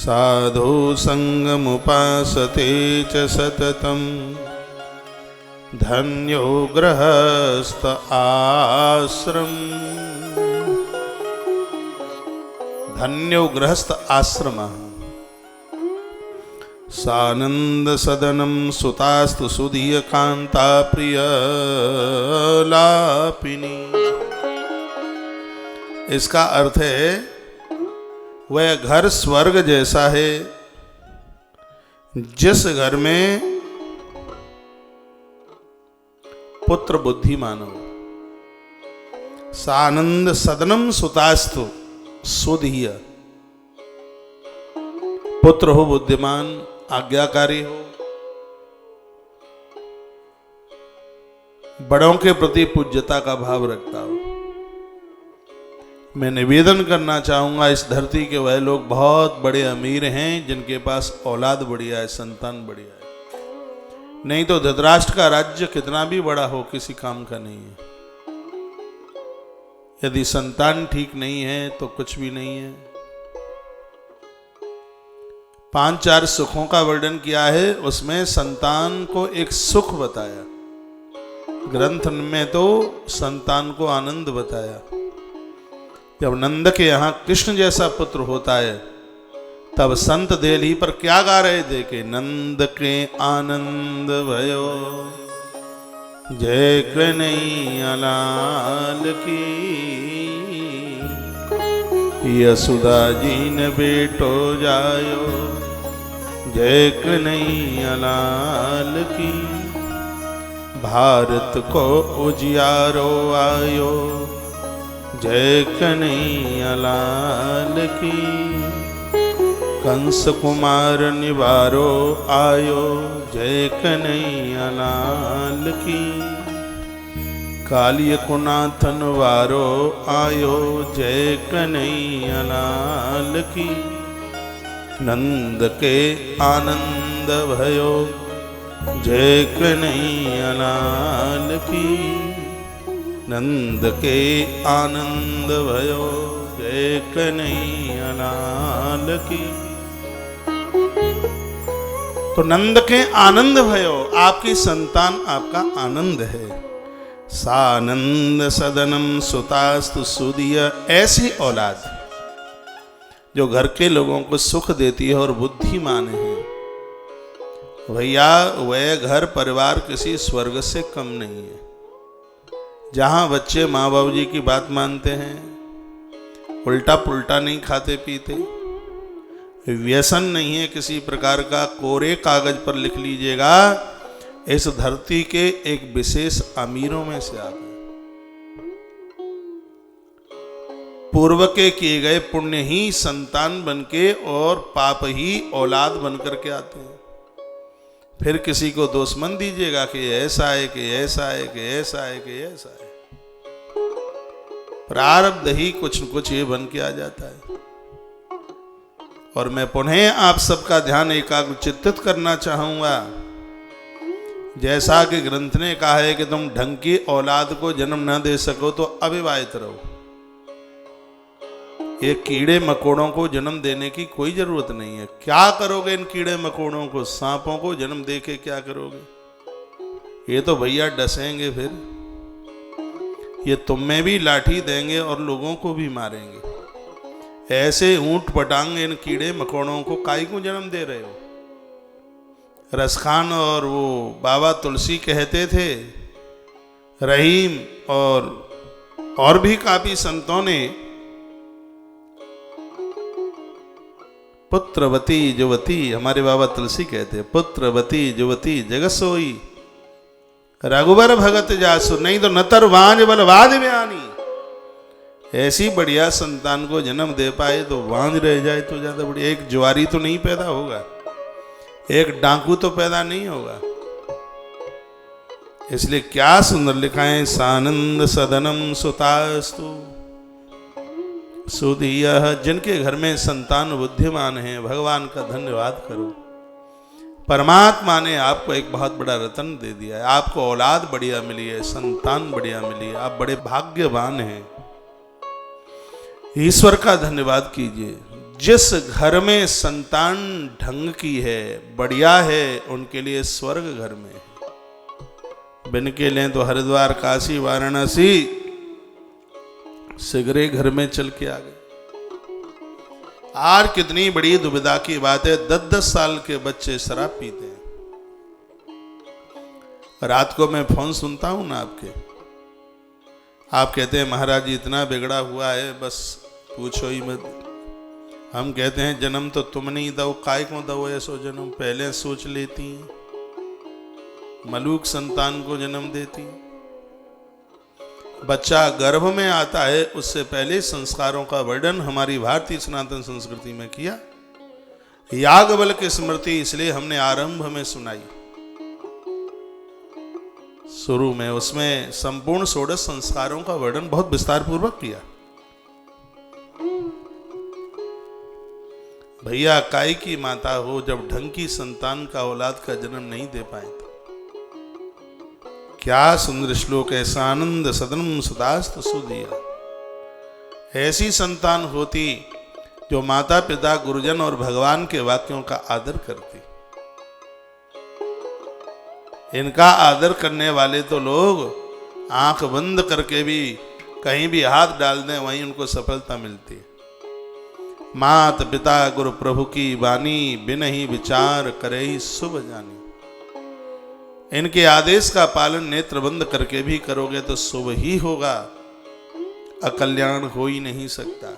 साधु संगमुपासते च सततम् धन्यो गृहस्थ आश्रम। धन्यो गृहस्थ आश्रम सानंद सदनम सुतास्तु सुधीय कांता प्रिय लापिनी। इसका अर्थ है वह घर स्वर्ग जैसा है जिस घर में पुत्र बुद्धिमान हो। सानंद सदनम सुतास्तु सुधीय, पुत्र हो बुद्धिमान, आज्ञाकारी हो, बड़ों के प्रति पूज्यता का भाव रखता हो। मैं निवेदन करना चाहूंगा, इस धरती के वह लोग बहुत बड़े अमीर हैं जिनके पास औलाद बढ़िया है, संतान बढ़िया है। नहीं तो धृतराष्ट्र का राज्य कितना भी बड़ा हो किसी काम का नहीं है। यदि संतान ठीक नहीं है तो कुछ भी नहीं है। 5-4 सुखों का वर्णन किया है, उसमें संतान को एक सुख बताया। ग्रंथ में तो संतान को आनंद बताया। जब नंद के यहाँ कृष्ण जैसा पुत्र होता है तब संत देली पर क्या गा रहे थे कि नंद के आनंद भयो जय कन्हैया लाल की, यशोदा जी ने बेटो जायो जय कन्हैया लाल की, भारत को उजियारो आयो जय कन्हैया लाल की, कंस कुमार निवारो आयो जय कन्हैया लाल की, कालिय कुनाथन वारो आयो जय कन्हैया लाल की, नंद के आनंद भयो जय कन्हैया लाल की, नंद के आनंद भयो जय कन्हैया लाल की। तो नंद के आनंद भयो, आपकी संतान आपका आनंद है। सानंद सदनम सुतास्तु सुधीय, ऐसी औलाद जो घर के लोगों को सुख देती है और बुद्धिमान है। भैया वह घर परिवार किसी स्वर्ग से कम नहीं है, जहां बच्चे माँ बाबू जी की बात मानते हैं, उल्टा पुल्टा नहीं खाते पीते, व्यसन नहीं है किसी प्रकार का। कोरे कागज पर लिख लीजिएगा, इस धरती के एक विशेष अमीरों में से आप हैं। पूर्व के किए गए पुण्य ही संतान बनके और पाप ही औलाद बनकर के आते हैं। फिर किसी को दोष मत दीजिएगा कि ऐसा है कि ऐसा है कि ऐसा है कि ऐसा है। प्रारब्ध ही कुछ न कुछ ये बन के आ जाता है। और मैं पुनः आप सबका ध्यान एकाग्र चित्तित करना चाहूंगा। जैसा कि ग्रंथ ने कहा है कि तुम ढंग की औलाद को जन्म न दे सको तो अविवाहित रहो। ये कीड़े मकोड़ों को जन्म देने की कोई जरूरत नहीं है। क्या करोगे इन कीड़े मकोड़ों को, सांपों को जन्म दे के क्या करोगे? ये तो भैया डसेंगे, फिर ये तुम में भी लाठी देंगे और लोगों को भी मारेंगे। ऐसे ऊंट पटांग इन कीड़े मकोड़ों को काई को जन्म दे रहे हो? रसखान और वो बाबा तुलसी कहते थे, रहीम और भी काफी संतों ने पुत्रवती जुवती, हमारे बाबा तुलसी कहते हैं पुत्रवती जुवती जगत सोई, रघुबर भगत जासु, नहीं तो नतर वांझ बलवाद व्यानी। ऐसी बढ़िया संतान को जन्म दे पाए तो वांझ रह जाए तो ज्यादा बढ़िया। एक जुआरी तो नहीं पैदा होगा, एक डाकू तो पैदा नहीं होगा। इसलिए क्या सुंदर लिखा है, सानंद सदनम सुतास्तु सुधीय। जिनके घर में संतान बुद्धिमान है, भगवान का धन्यवाद करो। परमात्मा ने आपको एक बहुत बड़ा रतन दे दिया है। आपको औलाद बढ़िया मिली है, संतान बढ़िया मिली है, आप बड़े भाग्यवान हैं। ईश्वर का धन्यवाद कीजिए। जिस घर में संतान ढंग की है, बढ़िया है, उनके लिए स्वर्ग घर में है। बिन के लें तो हरिद्वार, काशी, वाराणसी, सिगरे घर में चल के आ गए। आज कितनी बड़ी दुविधा की बात है, 10-10 साल के बच्चे शराब पीते हैं। रात को मैं फोन सुनता हूं ना आपके, आप कहते हैं महाराज जी इतना बिगड़ा हुआ है, बस पूछो ही मत। हम कहते हैं जन्म तो तुम नहीं दो, काय को दो ऐसो जन्म, पहले सोच लेती, मलूक संतान को जन्म देती। बच्चा गर्भ में आता है, उससे पहले संस्कारों का वर्णन हमारी भारतीय सनातन संस्कृति में किया। याज्ञवल्क्य की स्मृति इसलिए हमने आरंभ में सुनाई, शुरू में उसमें संपूर्ण 16 संस्कारों का वर्णन बहुत विस्तार पूर्वक किया। भैया काय की माता हो, जब ढंग की संतान का औलाद का जन्म नहीं दे पाए तो क्या सुंदर श्लोक है, सानंद सदनम सुतास्तु सुदिया। ऐसी संतान होती जो माता पिता, गुरुजन और भगवान के वाक्यों का आदर करती। इनका आदर करने वाले तो लोग आंख बंद करके भी कहीं भी हाथ डाल दें, वहीं उनको सफलता मिलती है। मात पिता गुरु प्रभु की वाणी, बिन ही विचार करे ही शुभ जानी। इनके आदेश का पालन नेत्र बंद करके भी करोगे तो शुभ ही होगा, अकल्याण हो ही नहीं सकता।